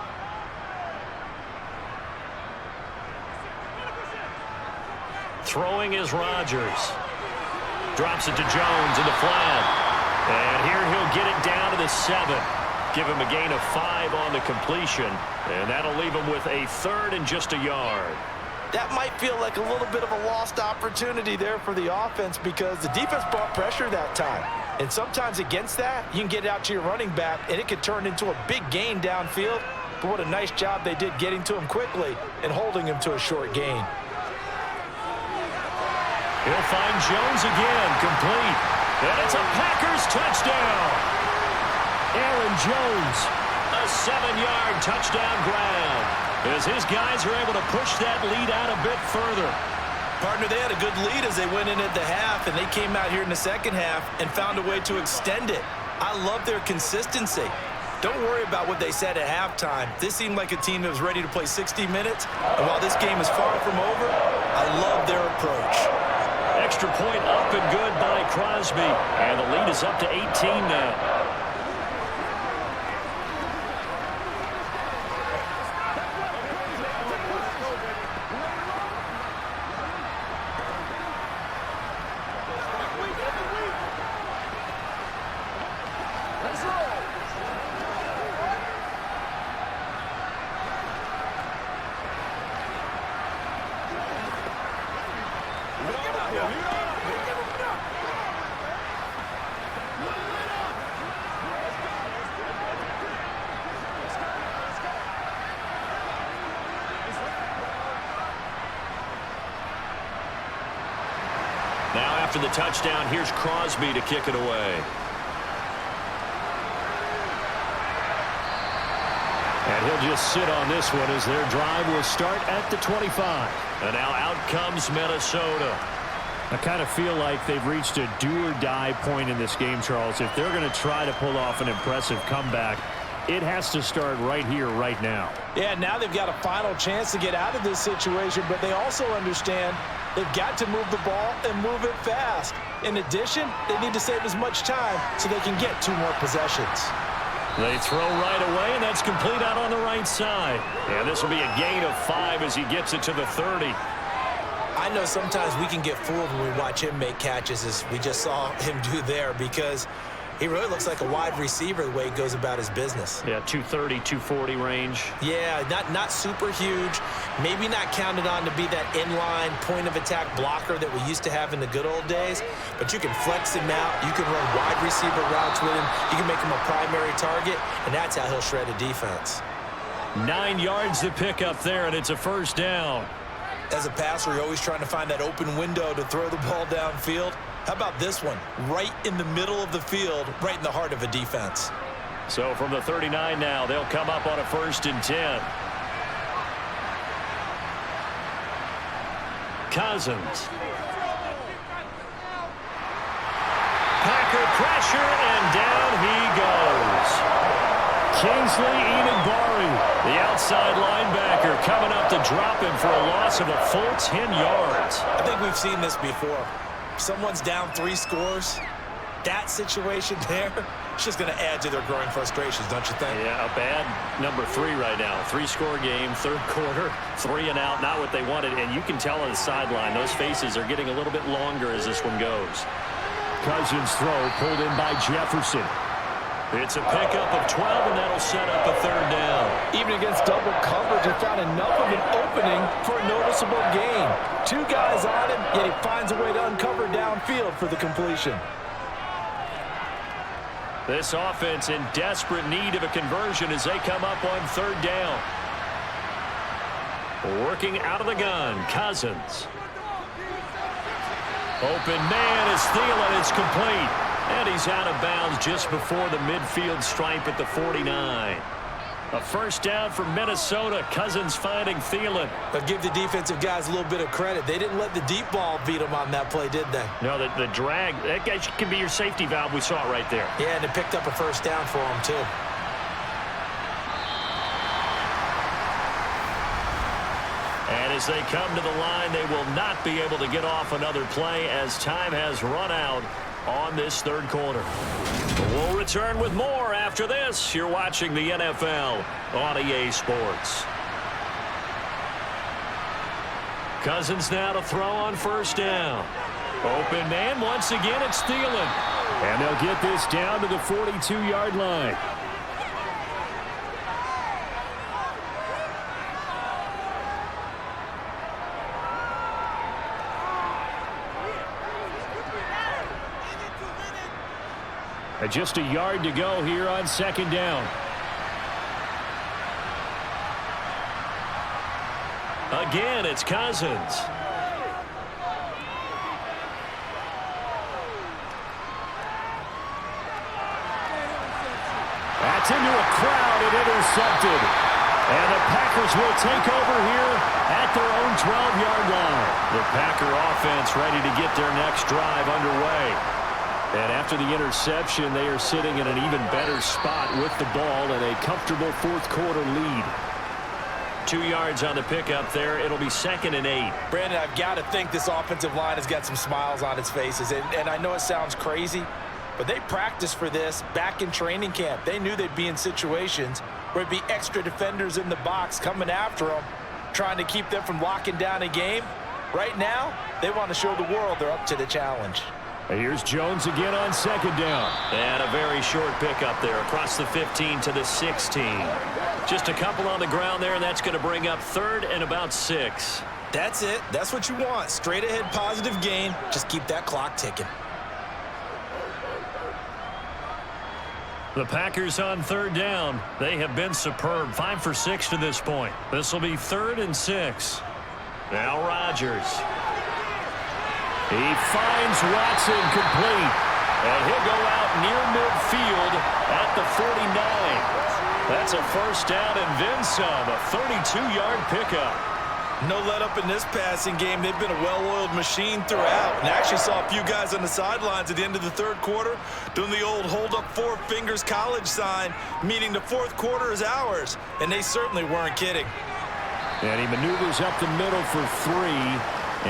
[SPEAKER 1] Throwing is Rodgers. Drops it to Jones in the flat. And here he'll get it down to the 7. Give him a gain of 5 on the completion. And that'll leave him with a 3rd and just a yard.
[SPEAKER 3] That might feel like a little bit of a lost opportunity there for the offense, because the defense brought pressure that time. And sometimes against that, you can get it out to your running back, and it could turn into a big gain downfield. But what a nice job they did getting to him quickly and holding him to a short gain.
[SPEAKER 1] He'll find Jones again, complete. And it's a Packers touchdown. Aaron Jones, a 7-yard touchdown grab, as his guys are able to push that lead out a bit further.
[SPEAKER 3] Partner, they had a good lead as they went in at the half, and they came out here in the second half and found a way to extend it. I love their consistency. Don't worry about what they said at halftime. This seemed like a team that was ready to play 60 minutes, and while this game is far from over, I love their approach.
[SPEAKER 1] Extra point up and good by Crosby. And the lead is up to 18 now. Now after the touchdown, here's Crosby to kick it away. And he'll just sit on this one as their drive will start at the 25. And now out comes Minnesota.
[SPEAKER 2] I kind of feel like they've reached a do-or-die point in this game, Charles. If they're going to try to pull off an impressive comeback, it has to start right here, right now.
[SPEAKER 3] Yeah, now they've got a final chance to get out of this situation, but they also understand they've got to move the ball and move it fast. In addition, they need to save as much time so they can get 2 more possessions.
[SPEAKER 1] They throw right away, and that's complete out on the right side. And this will be a gain of 5 as he gets it to the 30.
[SPEAKER 3] I know sometimes we can get fooled when we watch him make catches, as we just saw him do there, because he really looks like a wide receiver the way he goes about his business.
[SPEAKER 1] Yeah, 230, 240 range.
[SPEAKER 3] Yeah, not super huge. Maybe not counted on to be that inline point-of-attack blocker that we used to have in the good old days. But you can flex him out. You can run wide receiver routes with him. You can make him a primary target, and that's how he'll shred a defense.
[SPEAKER 1] 9 yards to pick up there, and it's a first down.
[SPEAKER 3] As a passer, you're always trying to find that open window to throw the ball downfield. How about this one? Right in the middle of the field, right in the heart of a defense.
[SPEAKER 1] So from the 39 now, they'll come up on a 1st and 10. Cousins. Packer pressure, and down he goes. Kingsley Enagbari, the outside linebacker, coming up to drop him for a loss of a full 10 yards.
[SPEAKER 3] I think we've seen this before. Someone's down 3 scores. That situation there, it's just going to add to their growing frustrations, don't you think?
[SPEAKER 1] Yeah, a bad number 3 right now. 3-score game, 3rd quarter, 3 and out, not what they wanted. And you can tell on the sideline, those faces are getting a little bit longer as this one goes.
[SPEAKER 2] Cousins' throw pulled in by Jefferson.
[SPEAKER 1] It's a pickup of 12, and that'll set up a 3rd down.
[SPEAKER 3] Even against double coverage, he found enough of an opening for a noticeable gain. 2 guys on him, yet he finds a way to uncover downfield for the completion.
[SPEAKER 1] This offense in desperate need of a conversion as they come up on 3rd down. Working out of the gun, Cousins. Open man is Thielen. It's complete. And he's out of bounds just before the midfield stripe at the 49. A first down for Minnesota. Cousins finding Thielen.
[SPEAKER 3] But give the defensive guys a little bit of credit. They didn't let the deep ball beat them on that play, did they?
[SPEAKER 1] No, the drag, that guy can be your safety valve. We saw it right there.
[SPEAKER 3] Yeah, and it picked up a first down for them, too.
[SPEAKER 1] And as they come to the line, they will not be able to get off another play as time has run out on this 3rd quarter. We'll return with more after this. You're watching the NFL on EA Sports. Cousins now to throw on 1st down. Open man, once again, it's Thielen.
[SPEAKER 2] And they'll get this down to the 42-yard line. Just a yard to go here on 2nd down.
[SPEAKER 1] Again, it's Cousins.
[SPEAKER 2] That's into a crowd and intercepted. And the Packers will take over here at their own 12-yard line.
[SPEAKER 1] The Packer offense ready to get their next drive underway.
[SPEAKER 2] And after the interception, they are sitting in an even better spot with the ball and a comfortable 4th quarter lead.
[SPEAKER 1] 2 yards on the pickup there. It'll be 2nd and 8.
[SPEAKER 3] Brandon, I've got to think this offensive line has got some smiles on its faces. And I know it sounds crazy, but they practiced for this back in training camp. They knew they'd be in situations where it'd be extra defenders in the box coming after them, trying to keep them from locking down a game. Right now, they want to show the world they're up to the challenge.
[SPEAKER 2] And here's Jones again on 2nd down.
[SPEAKER 1] And a very short pickup there across the 15 to the 16. Just a couple on the ground there, and that's going to bring up 3rd and about 6.
[SPEAKER 3] That's it. That's what you want. Straight ahead positive gain. Just keep that clock ticking.
[SPEAKER 1] The Packers on 3rd down. They have been superb. 5 for 6 to this point. This will be 3rd and 6. Now Rodgers.
[SPEAKER 2] He finds Watson complete.
[SPEAKER 1] And he'll go out near midfield at the 49. That's a first down and then some. A 32-yard pickup.
[SPEAKER 3] No let up in this passing game. They've been a well-oiled machine throughout. And I actually saw a few guys on the sidelines at the end of the third quarter doing the old hold up 4 fingers college sign, meaning the fourth quarter is ours. And they certainly weren't kidding.
[SPEAKER 2] And he maneuvers up the middle for 3,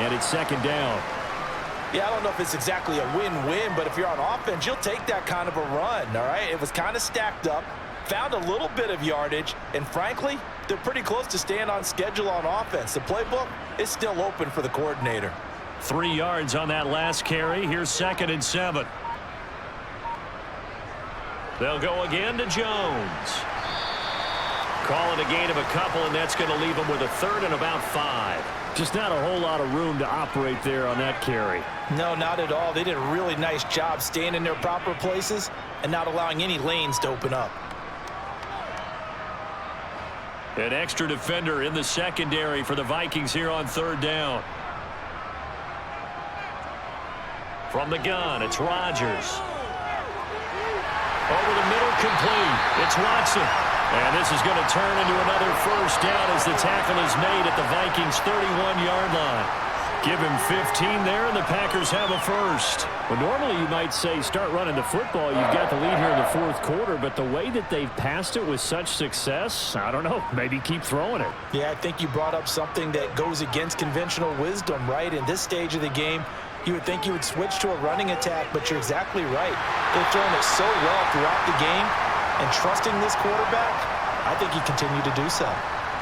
[SPEAKER 2] and it's second down.
[SPEAKER 3] Yeah, I don't know if it's exactly a win-win, but if you're on offense, you'll take that kind of a run, all right? It was kind of stacked up, found a little bit of yardage, and frankly, they're pretty close to staying on schedule on offense. The playbook is still open for the coordinator.
[SPEAKER 1] 3 yards on that last carry. Here's 2nd and 7. They'll go again to Jones. Call it a gain of a couple, and that's going to leave them with a 3rd and about 5.
[SPEAKER 2] Just not a whole lot of room to operate there on that carry.
[SPEAKER 3] No, not at all. They did a really nice job staying in their proper places and not allowing any lanes to open up.
[SPEAKER 1] An extra defender in the secondary for the Vikings here on 3rd down. From the gun, it's Rodgers. Over the middle, complete. It's Watson. And this is going to turn into another 1st down as the tackle is made at the Vikings' 31-yard line. Give him 15 there, and the Packers have a 1st.
[SPEAKER 2] Well, normally you might say start running the football. You've got the lead here in the 4th quarter, but the way that they've passed it with such success, I don't know, maybe keep throwing it.
[SPEAKER 3] Yeah, I think you brought up something that goes against conventional wisdom, right? In this stage of the game, you would think you would switch to a running attack, but you're exactly right. They've thrown it so well throughout the game, and trusting this quarterback, I think he continued to do so.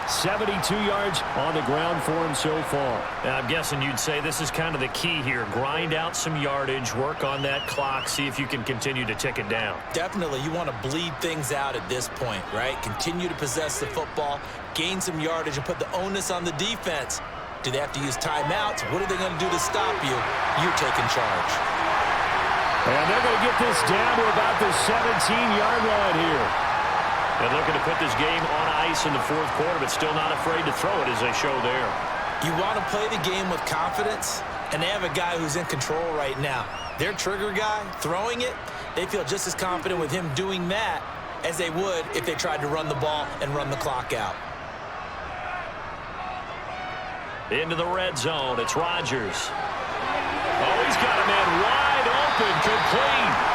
[SPEAKER 2] 72 yards on the ground for him so far.
[SPEAKER 1] Now, I'm guessing you'd say this is kind of the key here. Grind out some yardage, work on that clock, see if you can continue to tick it down.
[SPEAKER 3] Definitely, you want to bleed things out at this point, right? Continue to possess the football, gain some yardage, and put the onus on the defense. Do they have to use timeouts? What are they going to do to stop you? You're taking charge.
[SPEAKER 2] And they're going to get this down to about the 17-yard line here.
[SPEAKER 1] And looking to put this game on ice in the 4th quarter, but still not afraid to throw it as they show there.
[SPEAKER 3] You want to play the game with confidence, and they have a guy who's in control right now. Their trigger guy, throwing it, they feel just as confident with him doing that as they would if they tried to run the ball and run the clock out.
[SPEAKER 1] Into the red zone, it's Rodgers. Oh, he's got a man wide open, complete.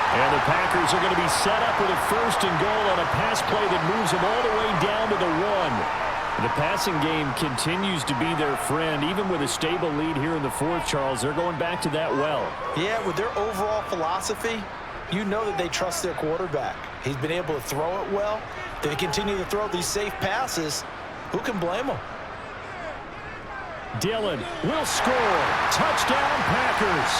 [SPEAKER 2] And the Packers are going to be set up with a 1st and goal on a pass play that moves them all the way down to the 1. The passing game continues to be their friend. Even with a stable lead here in the 4th, Charles, they're going back to that well.
[SPEAKER 3] Yeah, with their overall philosophy, you know that they trust their quarterback. He's been able to throw it well. They continue to throw these safe passes. Who can blame them?
[SPEAKER 2] Dillon will score. Touchdown, Packers.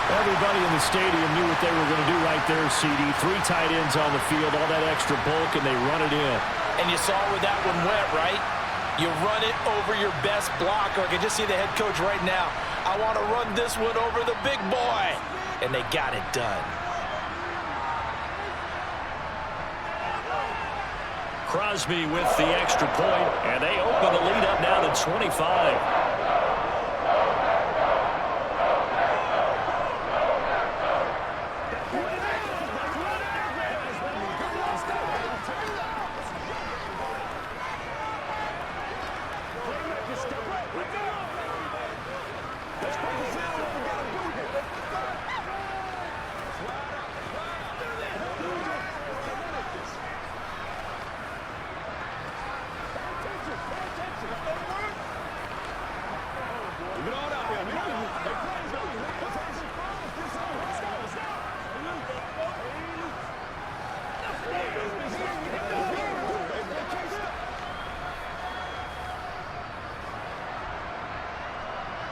[SPEAKER 2] Everybody in the stadium knew what they were going to do right there, CD. 3 tight ends on the field, all that extra bulk, and they run it in.
[SPEAKER 3] And you saw where that one went, right? You run it over your best blocker. I can just see the head coach right now. I want to run this one over the big boy. And they got it done.
[SPEAKER 1] Crosby with the extra point, and they open the lead up now to 25.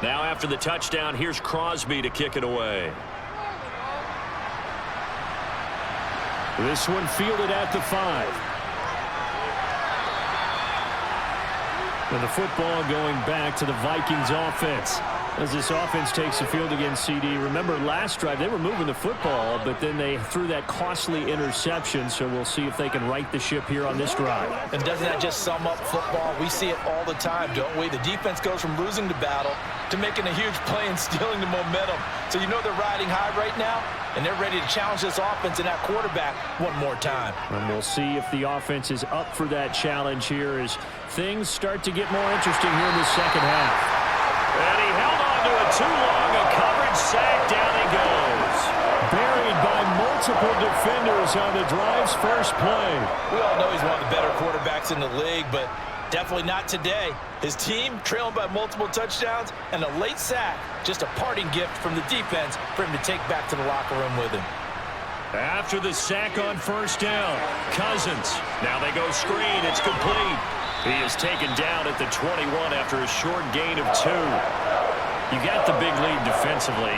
[SPEAKER 1] Now after the touchdown, here's Crosby to kick it away.
[SPEAKER 2] This one fielded at the 5. And the football going back to the Vikings offense. As this offense takes the field against CD, remember last drive they were moving the football, but then they threw that costly interception, so we'll see if they can right the ship here on this drive.
[SPEAKER 3] And doesn't that just sum up football? We see it all the time, don't we? The defense goes from losing the battle to making a huge play and stealing the momentum. So you know they're riding high right now, and they're ready to challenge this offense and that quarterback one more time.
[SPEAKER 2] And we'll see if the offense is up for that challenge here as things start to get more interesting here in the second half.
[SPEAKER 1] And he held on to it too long. A coverage sack. Down he goes.
[SPEAKER 2] Buried by multiple defenders on the drive's first play.
[SPEAKER 3] We all know he's one of the better quarterbacks in the league, but definitely not today. His team trailing by multiple touchdowns and a late sack. Just a parting gift from the defense for him to take back to the locker room with him.
[SPEAKER 1] After the sack on first down, Cousins. Now they go screen. It's complete. He is taken down at the 21 after a short gain of 2. You got the big lead defensively.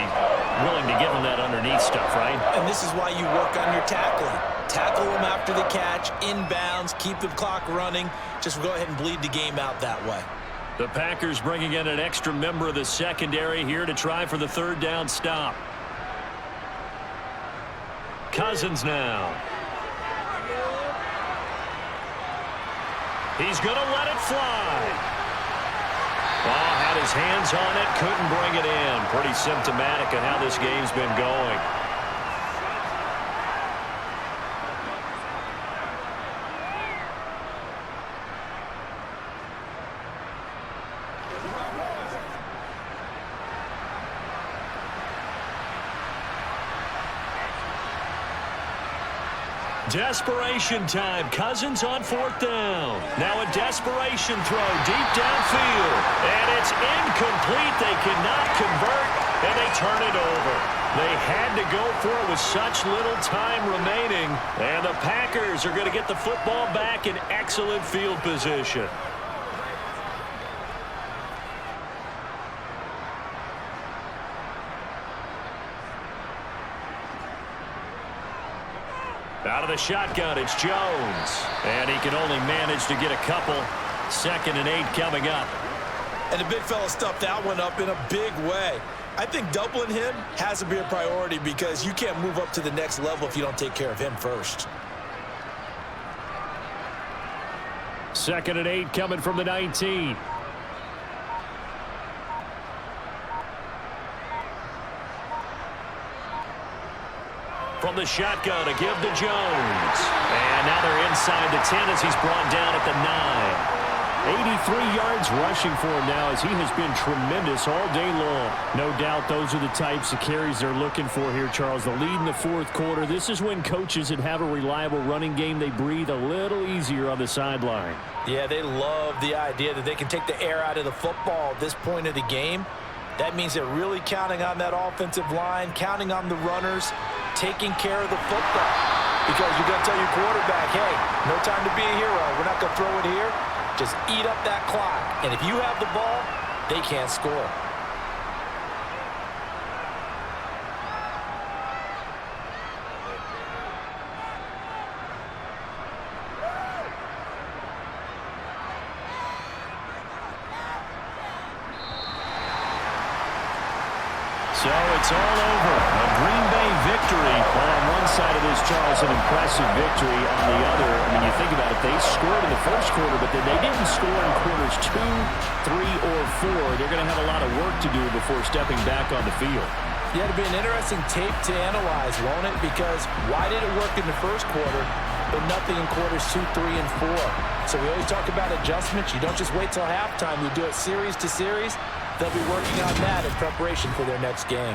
[SPEAKER 1] Willing to give him that underneath stuff, right?
[SPEAKER 3] And this is why you work on your tackling. Tackle him after the catch, inbounds, keep the clock running. Just go ahead and bleed the game out that way.
[SPEAKER 1] The Packers bringing in an extra member of the secondary here to try for the third down stop. Cousins now. He's going to let it fly. Oh, had his hands on it, couldn't bring it in. Pretty symptomatic of how this game's been going. Desperation time. Cousins on fourth down. Now a desperation throw deep downfield. And it's incomplete. They cannot convert, and they turn it over. They had to go for it with such little time remaining. And the Packers are going to get the football back in excellent field position. Out of the shotgun, it's Jones. And he can only manage to get a couple. 2nd and 8 coming up.
[SPEAKER 3] And the big fella stuffed that one up in a big way. I think doubling him has to be a priority because you can't move up to the next level if you don't take care of him first.
[SPEAKER 2] 2nd and 8 coming from the 19.
[SPEAKER 1] From the shotgun, a give to Jones. And now they're inside the 10 as he's brought down at the 9.
[SPEAKER 2] 83 yards rushing for him now as he has been tremendous all day long. No doubt those are the types of carries they're looking for here, Charles. The lead in the fourth quarter. This is when coaches that have a reliable running game, they breathe a little easier on the sideline.
[SPEAKER 3] Yeah, they love the idea that they can take the air out of the football at this point of the game. That means they're really counting on that offensive line, counting on the runners, taking care of the football. Because you're going to tell your quarterback, hey, no time to be a hero. We're not going to throw it here. Just eat up that clock. And if you have the ball, they can't score.
[SPEAKER 1] So it's all over. A Green Bay victory.
[SPEAKER 2] Well, on one side of this, Charles, an impressive victory. On the other, I mean, you think about it, they scored in the first quarter, but then they didn't score in quarters 2, 3, or 4. They're going to have a lot of work to do before stepping back on the field.
[SPEAKER 3] Yeah, it'll be an interesting tape to analyze, won't it? Because why did it work in the first quarter, but nothing in quarters 2, 3, and 4? So we always talk about adjustments. You don't just wait till halftime. You do it series to series. They'll be working on that in preparation for their next game.